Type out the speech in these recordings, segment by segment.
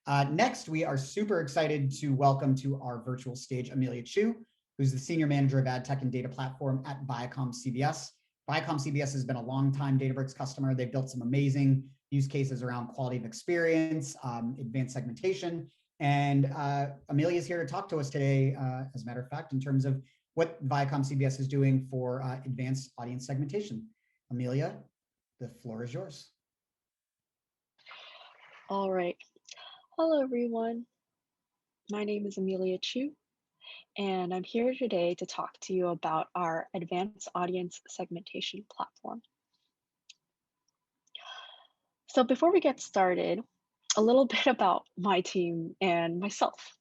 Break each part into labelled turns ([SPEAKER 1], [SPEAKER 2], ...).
[SPEAKER 1] Next, we are super excited to welcome to our virtual stage Amelia Chu, who's the Senior Manager of Ad Tech and Data Platform at ViacomCBS. ViacomCBS has been a longtime Databricks customer. They've built some amazing use cases around quality of experience, advanced segmentation, and Amelia is here to talk to us today, as a matter of fact, in terms of what ViacomCBS is doing for advanced audience segmentation. Amelia, the floor is yours.
[SPEAKER 2] All right. Hello, everyone. My name is Amelia Chu, and I'm here today to talk to you about our advanced audience segmentation platform. So before we get started, a little bit about my team and myself.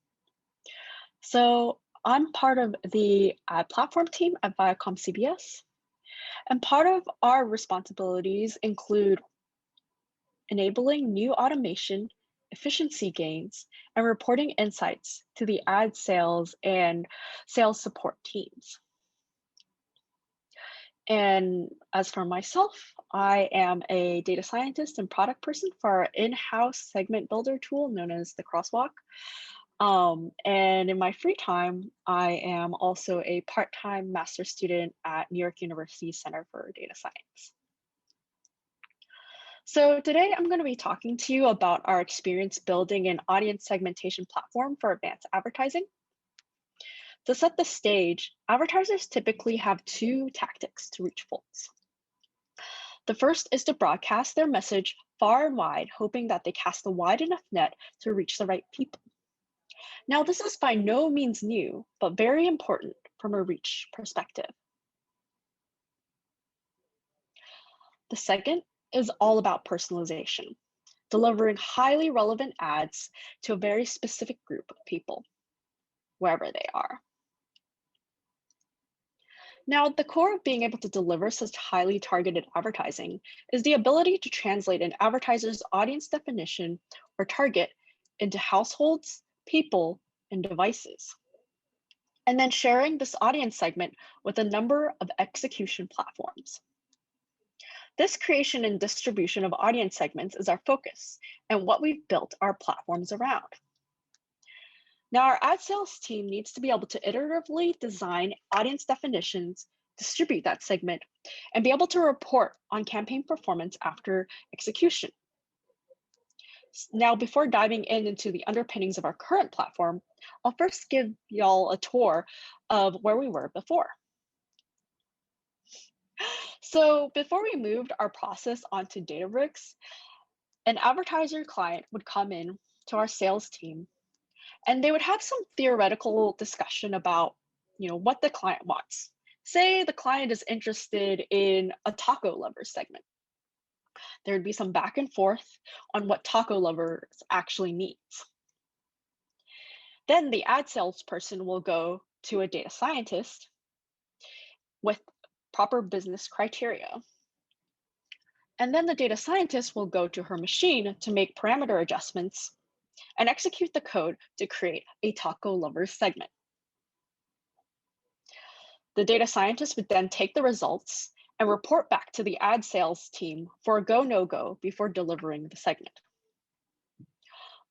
[SPEAKER 2] So I'm part of the ad platform team at ViacomCBS, and part of our responsibilities include enabling new automation, efficiency gains, and reporting insights to the ad sales and sales support teams. And as for myself, I am a data scientist and product person for our in-house segment builder tool known as the Crosswalk. And in my free time, I am also a part-time master's student at New York University Center for Data Science. So today I'm going to be talking to you about our experience building an audience segmentation platform for advanced advertising. To set the stage, advertisers typically have two tactics to reach folks. The first is to broadcast their message far and wide, hoping that they cast a wide enough net to reach the right people. Now, this is by no means new, but very important from a reach perspective. The second is all about personalization, delivering highly relevant ads to a very specific group of people, wherever they are. Now, at the core of being able to deliver such highly targeted advertising is the ability to translate an advertiser's audience definition or target into households, people, and devices, and then sharing this audience segment with a number of execution platforms. This creation and distribution of audience segments is our focus and what we've built our platforms around. Now, our ad sales team needs to be able to iteratively design audience definitions, distribute that segment, and be able to report on campaign performance after execution. Now, before diving into the underpinnings of our current platform, I'll first give y'all a tour of where we were before. So before we moved our process onto Databricks, an advertiser client would come in to our sales team, and they would have some theoretical discussion about, what the client wants. Say the client is interested in a taco lover segment. There would be some back and forth on what taco lovers actually needs. Then the ad salesperson will go to a data scientist with proper business criteria. And then the data scientist will go to her machine to make parameter adjustments and execute the code to create a taco lover segment. The data scientist would then take the results and report back to the ad sales team for a go, no-go before delivering the segment.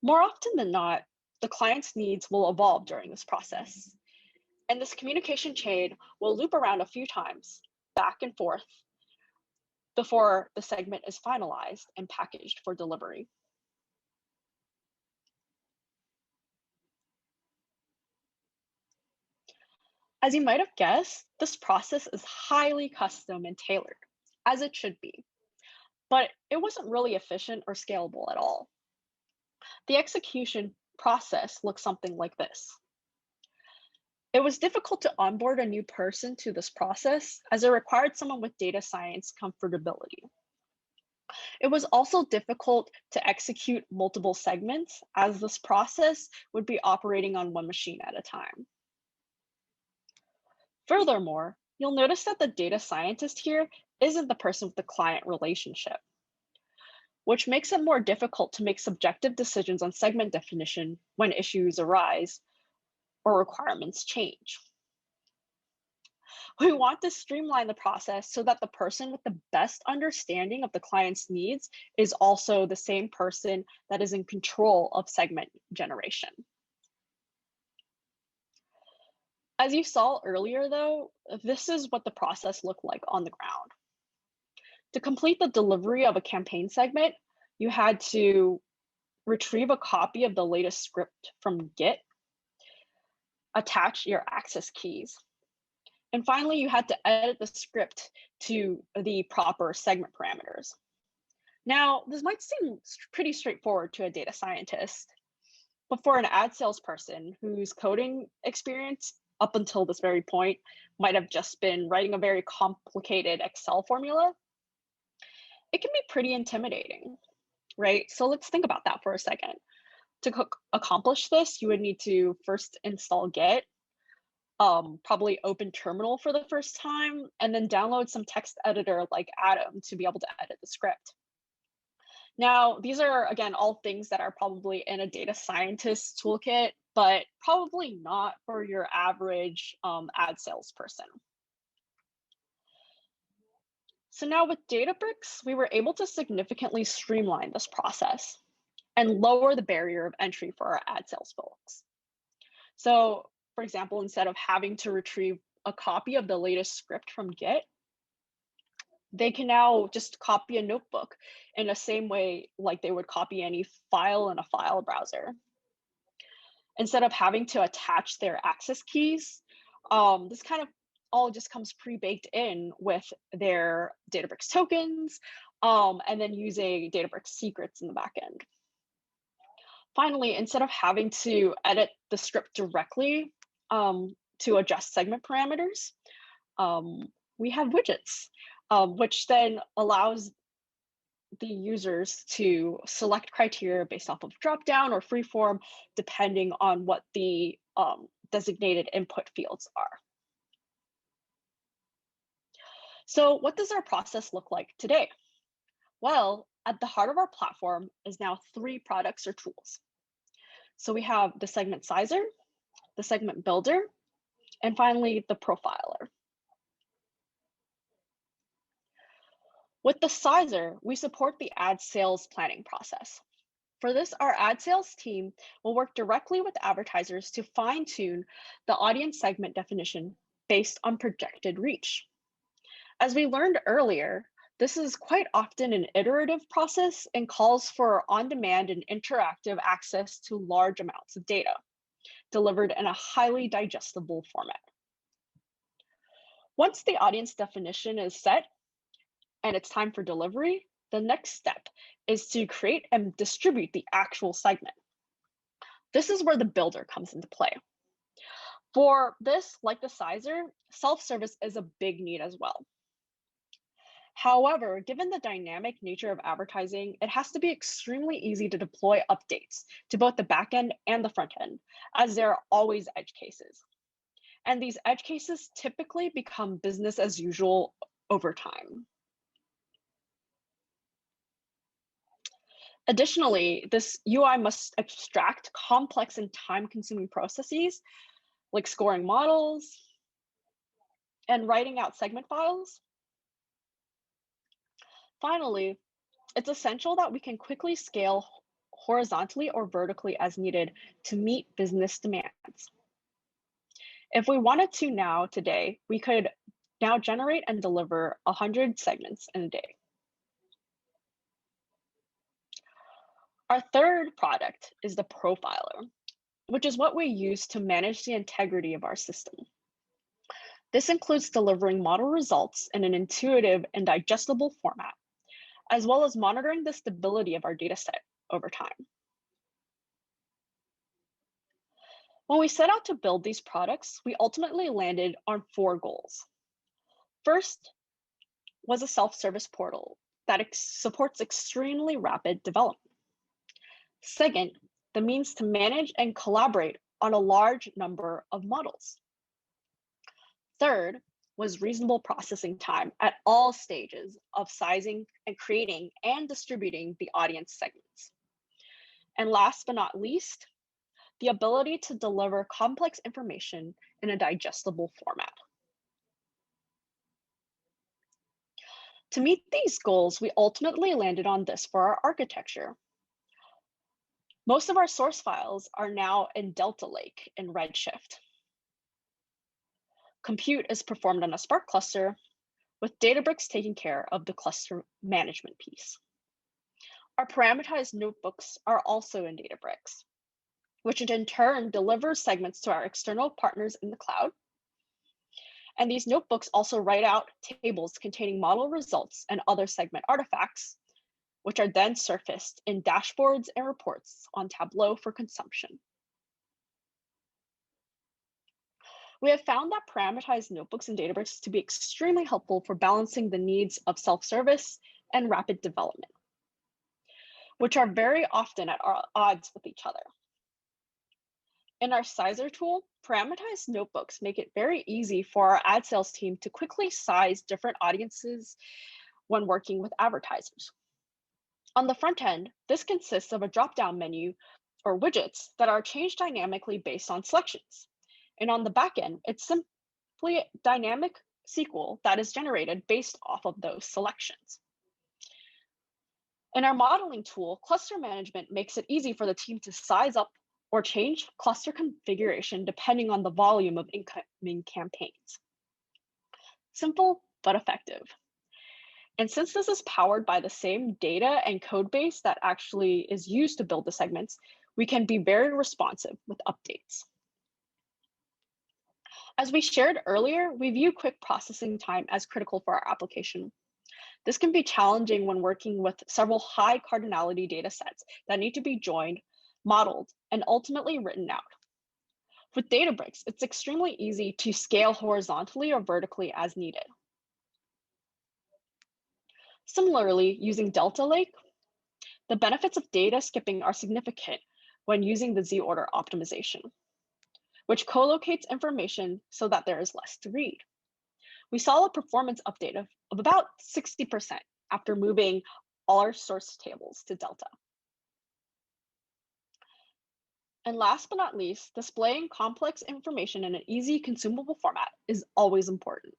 [SPEAKER 2] More often than not, the client's needs will evolve during this process, and this communication chain will loop around a few times, back and forth, before the segment is finalized and packaged for delivery. As you might have guessed, this process is highly custom and tailored, as it should be, but it wasn't really efficient or scalable at all. The execution process looks something like this. It was difficult to onboard a new person to this process as it required someone with data science comfortability. It was also difficult to execute multiple segments as this process would be operating on one machine at a time. Furthermore, you'll notice that the data scientist here isn't the person with the client relationship, which makes it more difficult to make subjective decisions on segment definition when issues arise or requirements change. We want to streamline the process so that the person with the best understanding of the client's needs is also the same person that is in control of segment generation. As you saw earlier, though, this is what the process looked like on the ground. To complete the delivery of a campaign segment, you had to retrieve a copy of the latest script from Git, attach your access keys, and finally, you had to edit the script to the proper segment parameters. Now, this might seem pretty straightforward to a data scientist, but for an ad salesperson whose coding experience up until this very point might have just been writing a very complicated Excel formula, it can be pretty intimidating, right? So let's think about that for a second. To accomplish this, you would need to first install Git, probably open Terminal for the first time, and then download some text editor like Atom to be able to edit the script. Now, these are, again, all things that are probably in a data scientist toolkit, but probably not for your average ad salesperson. So now with Databricks, we were able to significantly streamline this process and lower the barrier of entry for our ad sales folks. So, for example, instead of having to retrieve a copy of the latest script from Git, they can now just copy a notebook in the same way like they would copy any file in a file browser. Instead of having to attach their access keys, this kind of all just comes pre-baked in with their Databricks tokens, and then using Databricks secrets in the back end. Finally, instead of having to edit the script directly to adjust segment parameters, we have widgets, which then allows the users to select criteria based off of dropdown or freeform, depending on what the designated input fields are. So what does our process look like today? Well, at the heart of our platform is now 3 products or tools. So we have the segment sizer, the segment builder, and finally the profiler. With the sizer, we support the ad sales planning process. For this, our ad sales team will work directly with advertisers to fine-tune the audience segment definition based on projected reach. As we learned earlier, this is quite often an iterative process and calls for on-demand and interactive access to large amounts of data, delivered in a highly digestible format. Once the audience definition is set and it's time for delivery, the next step is to create and distribute the actual segment. This is where the builder comes into play. For this, like the sizer, self-service is a big need as well. However, given the dynamic nature of advertising, it has to be extremely easy to deploy updates to both the backend and the front end, as there are always edge cases. And these edge cases typically become business as usual over time. Additionally, this UI must abstract complex and time-consuming processes like scoring models and writing out segment files. Finally, it's essential that we can quickly scale horizontally or vertically as needed to meet business demands. If we wanted to today, we could now generate and deliver 100 segments in a day. Our third product is the profiler, which is what we use to manage the integrity of our system. This includes delivering model results in an intuitive and digestible format, as well as monitoring the stability of our dataset over time. When we set out to build these products, we ultimately landed on 4 goals. First was a self-service portal that supports extremely rapid development. Second, the means to manage and collaborate on a large number of models. Third was reasonable processing time at all stages of sizing and creating and distributing the audience segments. And last but not least, the ability to deliver complex information in a digestible format. To meet these goals, we ultimately landed on this for our architecture. Most of our source files are now in Delta Lake in Redshift. Compute is performed on a Spark cluster, with Databricks taking care of the cluster management piece. Our parameterized notebooks are also in Databricks, which in turn delivers segments to our external partners in the cloud. And these notebooks also write out tables containing model results and other segment artifacts, which are then surfaced in dashboards and reports on Tableau for consumption. We have found that parameterized notebooks in Databricks to be extremely helpful for balancing the needs of self-service and rapid development, which are very often at odds with each other. In our sizer tool, parameterized notebooks make it very easy for our ad sales team to quickly size different audiences when working with advertisers. On the front end, this consists of a drop-down menu or widgets that are changed dynamically based on selections. And on the back end, it's simply a dynamic SQL that is generated based off of those selections. In our modeling tool, cluster management makes it easy for the team to size up or change cluster configuration depending on the volume of incoming campaigns. Simple, but effective. And since this is powered by the same data and code base that actually is used to build the segments, we can be very responsive with updates. As we shared earlier, we view quick processing time as critical for our application. This can be challenging when working with several high cardinality data sets that need to be joined, modeled, and ultimately written out. With Databricks, it's extremely easy to scale horizontally or vertically as needed. Similarly, using Delta Lake, the benefits of data skipping are significant when using the Z-order optimization, which co-locates information so that there is less to read. We saw a performance update of about 60% after moving all our source tables to Delta. And last but not least, displaying complex information in an easy consumable format is always important.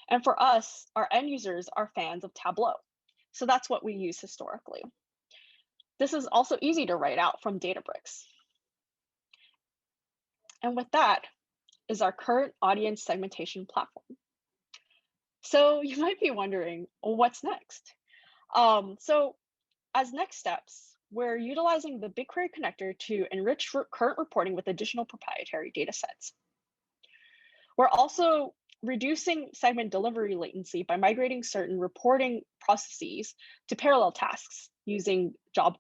[SPEAKER 2] And for us, our end users are fans of Tableau. So that's what we use historically. This is also easy to write out from Databricks. And with that is our current audience segmentation platform. So you might be wondering, well, what's next? So as next steps, we're utilizing the BigQuery connector to enrich current reporting with additional proprietary data sets. We're also reducing segment delivery latency by migrating certain reporting processes to parallel tasks using job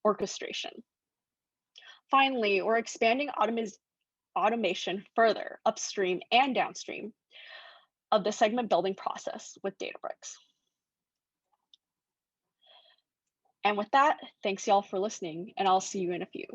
[SPEAKER 2] orchestration. Finally, we're expanding automation further upstream and downstream of the segment building process with Databricks. And with that, thanks y'all for listening, and I'll see you in a few.